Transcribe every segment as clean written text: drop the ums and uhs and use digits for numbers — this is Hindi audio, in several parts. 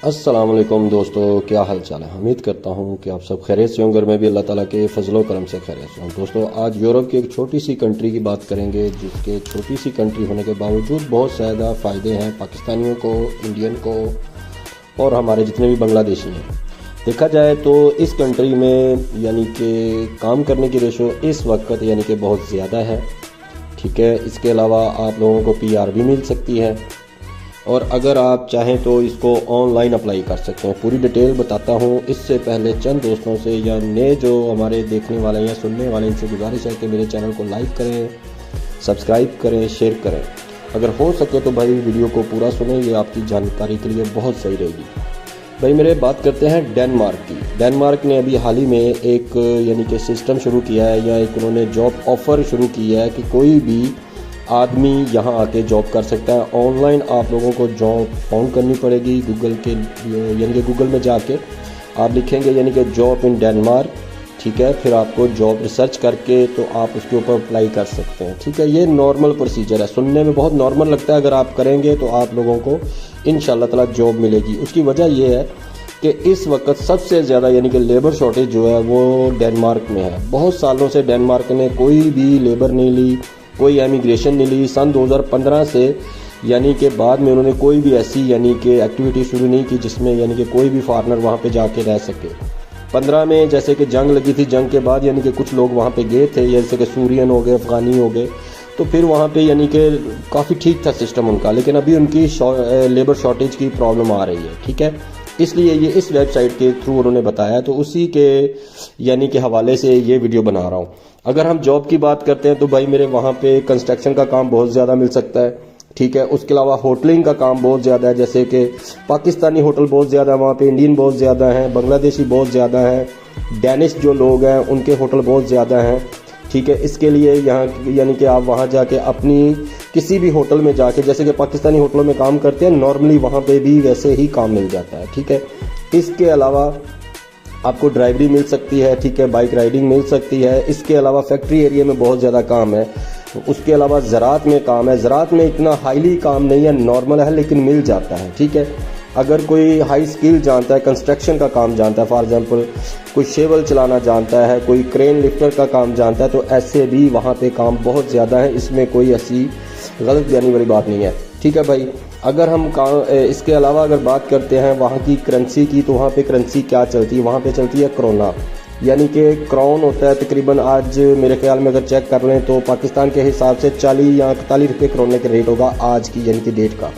अस्सलाम वालेकुम दोस्तों, क्या हाल चाल है। उम्मीद करता हूँ कि आप सब खैरियत से होंगे। मैं भी अल्लाह ताला के फजलो करम से खैरियत से हूँ। दोस्तों, आज यूरोप की एक छोटी सी कंट्री की बात करेंगे, जिसके छोटी सी कंट्री होने के बावजूद बहुत ज़्यादा फ़ायदे हैं पाकिस्तानियों को, इंडियन को और हमारे जितने भी बांग्लादेशी हैं। देखा जाए तो इस कंट्री में यानी कि काम करने की रेशो इस वक्त यानी कि बहुत ज़्यादा है। ठीक है, इसके अलावा आप लोगों को PR भी मिल सकती है और अगर आप चाहें तो इसको ऑनलाइन अप्लाई कर सकते हैं। पूरी डिटेल बताता हूँ। इससे पहले चंद दोस्तों से या नए जो हमारे देखने वाले या सुनने वाले, इनसे गुजारिश है कि मेरे चैनल को लाइक करें, सब्सक्राइब करें, शेयर करें। अगर हो सके तो भाई वीडियो को पूरा सुनें, ये आपकी जानकारी के लिए बहुत सही रहेगी। भाई मेरे बात करते हैं डेनमार्क की। डेनमार्क ने अभी हाल ही में एक यानी कि सिस्टम शुरू किया है, या एक उन्होंने जॉब ऑफ़र शुरू किया है कि कोई भी आदमी यहाँ आके जॉब कर सकता है। ऑनलाइन आप लोगों को जॉब फाउंड करनी पड़ेगी गूगल के, यानी कि गूगल में जाके आप लिखेंगे यानी कि जॉब इन डेनमार्क। ठीक है, फिर आपको जॉब रिसर्च करके तो आप उसके ऊपर अप्लाई कर सकते हैं। ठीक है, ये नॉर्मल प्रोसीजर है, सुनने में बहुत नॉर्मल लगता है। अगर आप करेंगे तो आप लोगों को इंशाल्लाह ताला जॉब मिलेगी। उसकी वजह यह है कि इस वक्त सबसे ज़्यादा यानी कि लेबर शॉर्टेज जो है वो डेनमार्क में है। बहुत सालों से डेनमार्क ने कोई भी लेबर नहीं ली, कोई एमिग्रेशन नहीं ली। सन 2015 से यानी कि बाद में उन्होंने कोई भी ऐसी यानी कि एक्टिविटी शुरू नहीं की जिसमें यानी कि कोई भी फॉरेनर वहाँ पे जाके रह सके। 15 में जैसे कि जंग लगी थी, जंग के बाद यानी कि कुछ लोग वहाँ पे गए थे, जैसे कि सूरियन हो गए, अफ़गानी हो गए, तो फिर वहाँ पे यानी कि काफ़ी ठीक था सिस्टम उनका। लेकिन अभी उनकी लेबर शॉर्टेज की प्रॉब्लम आ रही है। ठीक है, इसलिए ये इस वेबसाइट के थ्रू उन्होंने बताया, तो उसी के यानी कि हवाले से ये वीडियो बना रहा हूँ। अगर हम जॉब की बात करते हैं तो भाई मेरे वहाँ पे कंस्ट्रक्शन का काम बहुत ज़्यादा मिल सकता है। ठीक है, उसके अलावा होटलिंग का काम बहुत ज़्यादा है, जैसे कि पाकिस्तानी होटल बहुत ज़्यादा है वहाँ पे, इंडियन बहुत ज़्यादा हैं, बांग्लादेशी बहुत ज़्यादा हैं, डैनिश जो लोग हैं उनके होटल बहुत ज़्यादा हैं। ठीक है, इसके लिए यहाँ यानी कि आप वहाँ जाके अपनी किसी भी होटल में जाके, जैसे कि पाकिस्तानी होटलों में काम करते हैं नॉर्मली, वहाँ पे भी वैसे ही काम मिल जाता है। ठीक है, इसके अलावा आपको ड्राइवरी मिल सकती है। ठीक है, बाइक राइडिंग मिल सकती है। इसके अलावा फैक्ट्री एरिया में बहुत ज़्यादा काम है। उसके अलावा ज़राअत में काम है। ज़राअत में इतना हाईली काम नहीं है, नॉर्मल है, लेकिन मिल जाता है। ठीक है, अगर कोई हाई स्किल जानता है, कंस्ट्रक्शन का काम जानता है, फॉर एग्जांपल कोई शेवल चलाना जानता है, कोई क्रेन लिफ्टर का काम जानता है, तो ऐसे भी वहाँ पे काम बहुत ज़्यादा है। इसमें कोई ऐसी गलत बयानी वाली बात नहीं है। ठीक है भाई, अगर हम इसके अलावा अगर बात करते हैं वहाँ की करेंसी की, तो वहाँ पे करेंसी क्या चलती है, वहाँ पे चलती है क्रोना, यानी कि क्राउन होता है तकरीबन। आज मेरे ख्याल में अगर चेक कर लें तो पाकिस्तान के हिसाब से 40 या 41 रुपये क्रोने के रेट होगा आज की यानी कि डेट का।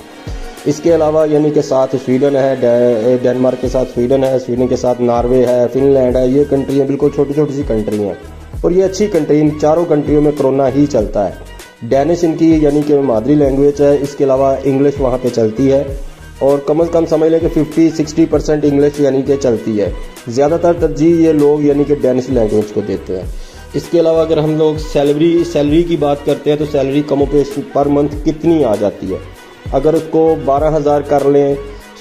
इसके अलावा यानी कि साथ स्वीडन है, डेनमार्क के साथ स्वीडन है, स्वीडन के साथ नॉर्वे है, फिनलैंड है। ये कंट्री है बिल्कुल छोटी छोटी सी कंट्री हैं और ये अच्छी कंट्री। इन चारों कंट्रियों में क्रोना ही चलता है। डैनिश इनकी यानी कि मादरी लैंग्वेज है। इसके अलावा इंग्लिश वहाँ पे चलती है और कम से कम समझ लें कि 50-60% इंग्लिश यानी कि चलती है। ज़्यादातर तरजीह ये लोग यानी कि डैनिश लैंग्वेज को देते हैं। इसके अलावा अगर हम लोग सैलरी की बात करते हैं तो सैलरी कमो पेश पर मंथ कितनी आ जाती है। अगर उसको 12,000 कर लें,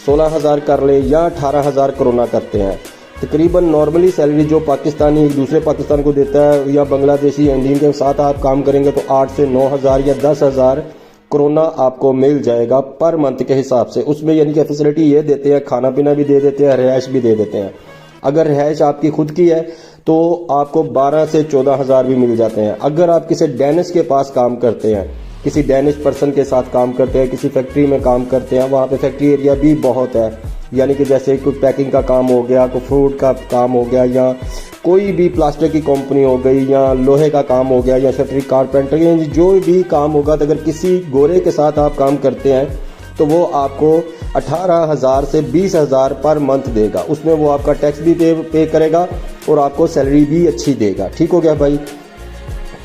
16,000 कर लें या 18,000 कोरोना करते हैं, तकरीबन नॉर्मली सैलरी जो पाकिस्तानी एक दूसरे पाकिस्तान को देता है या बांग्लादेशी इंडियन के साथ आप काम करेंगे तो 8 से 9,000 या 10,000 कोरोना आपको मिल जाएगा पर मंथ के हिसाब से। उसमें यानी कि फैसिलिटी ये देते हैं, खाना पीना भी दे देते हैं, रिहाइश भी दे देते हैं। अगर रिहाइश आपकी खुद की है तो आपको 12 से 14,000 भी मिल जाते हैं। अगर आप किसी डैनिश के पास काम करते हैं, किसी डैनिश पर्सन के साथ काम करते हैं, किसी फैक्ट्री में काम करते हैं, वहाँ पे फैक्ट्री एरिया भी बहुत है, यानी कि जैसे कोई पैकिंग का काम हो गया, कोई फ्रूट का काम हो गया, या कोई भी प्लास्टिक की कंपनी हो गई, या लोहे का काम हो गया, या शटरी कारपेंटर, जो भी काम होगा, तो अगर किसी गोरे के साथ आप काम करते हैं तो वो आपको 18,000 से 20,000 पर मंथ देगा। उसमें वो आपका टैक्स भी पे करेगा और आपको सैलरी भी अच्छी देगा। ठीक हो गया भाई।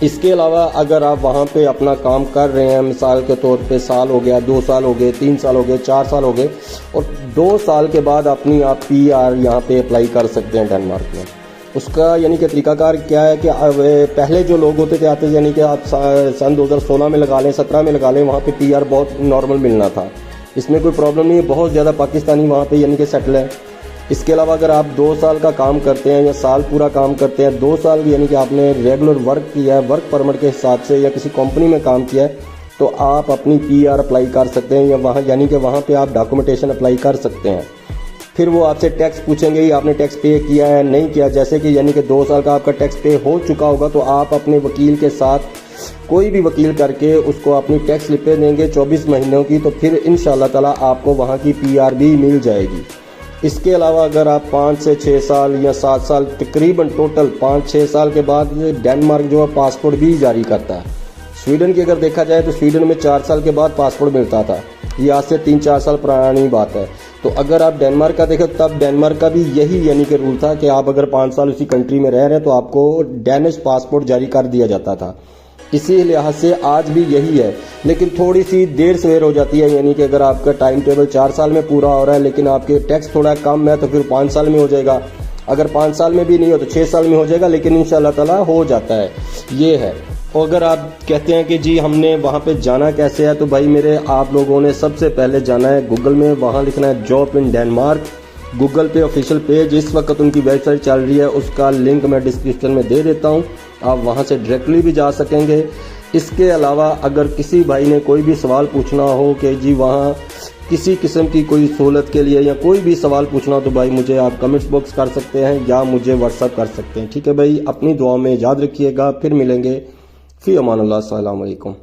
इसके अलावा अगर आप वहाँ पे अपना काम कर रहे हैं, मिसाल के तौर पे साल हो गया, 2 साल हो गए, 3 साल हो गए, 4 साल हो गए, और 2 साल के बाद अपनी आप PR यहाँ पे अप्लाई कर सकते हैं डेनमार्क में। उसका यानी कि तरीकाकार क्या है कि पहले जो लोग होते थे आते, यानी कि आप सन 2016 में लगा लें, 17 में लगा लें, वहाँ पे PR बहुत नॉर्मल मिलना था। इसमें कोई प्रॉब्लम नहीं है, बहुत ज़्यादा पाकिस्तानी वहाँ पे यानी कि सेटल है। इसके अलावा अगर आप 2 साल का काम करते हैं या साल पूरा काम करते हैं, 2 साल यानी कि आपने रेगुलर वर्क किया है, वर्क परमिट के हिसाब से, या किसी कंपनी में काम किया है, तो आप अपनी PR अप्लाई कर सकते हैं, या वहाँ यानी कि वहाँ पे आप डॉक्यूमेंटेशन अप्लाई कर सकते हैं। फिर वो आपसे टैक्स पूछेंगे ही आपने टैक्स पे किया है नहीं किया। जैसे कि यानी कि 2 साल का आपका टैक्स पे हो चुका होगा तो आप अपने वकील के साथ कोई भी वकील करके उसको अपनी टैक्स स्लिपें देंगे 24 महीनों की, तो फिर इंशाल्लाह ताला आपको वहाँ की PR भी मिल जाएगी। इसके अलावा अगर आप 5 से 6 साल या 7 साल तकरीबन टोटल 5-6 साल के बाद डेनमार्क जो है पासपोर्ट भी जारी करता है। स्वीडन की अगर देखा जाए तो स्वीडन में 4 साल के बाद पासपोर्ट मिलता था, ये आज से 3-4 साल पुरानी बात है। तो अगर आप डेनमार्क का देखें तब डेनमार्क का भी यही यानी कि रूल था कि आप अगर 5 साल उसी कंट्री में रह रहे हैं तो आपको डेनिश पासपोर्ट जारी कर दिया जाता था। इसी लिहाज से आज भी यही है, लेकिन थोड़ी सी देर सवेर हो जाती है। यानी कि अगर आपका टाइम टेबल 4 साल में पूरा हो रहा है लेकिन आपके टैक्स थोड़ा कम है तो फिर 5 साल में हो जाएगा। अगर 5 साल में भी नहीं हो तो 6 साल में हो जाएगा, लेकिन इंशाल्लाह ताला हो जाता है। ये है। और अगर आप कहते हैं कि जी हमने वहाँ पे जाना कैसे है, तो भाई मेरे आप लोगों ने सबसे पहले जाना है गूगल में, वहाँ लिखना है जॉब इन डेनमार्क। गूगल पे ऑफिशियल पेज इस वक्त उनकी वेबसाइट चल रही है, उसका लिंक मैं डिस्क्रिप्शन में दे देता हूँ, आप वहाँ से डायरेक्टली भी जा सकेंगे। इसके अलावा अगर किसी भाई ने कोई भी सवाल पूछना हो कि जी वहाँ किसी किस्म की कोई सहूलत के लिए या कोई भी सवाल पूछना हो तो भाई मुझे आप कमेंट्स बॉक्स कर सकते हैं या मुझे व्हाट्सअप कर सकते हैं। ठीक है भाई, अपनी दुआ में याद रखिएगा, फिर मिलेंगे। फी अमान अल्लाह, अस्सलाम वालेकुम।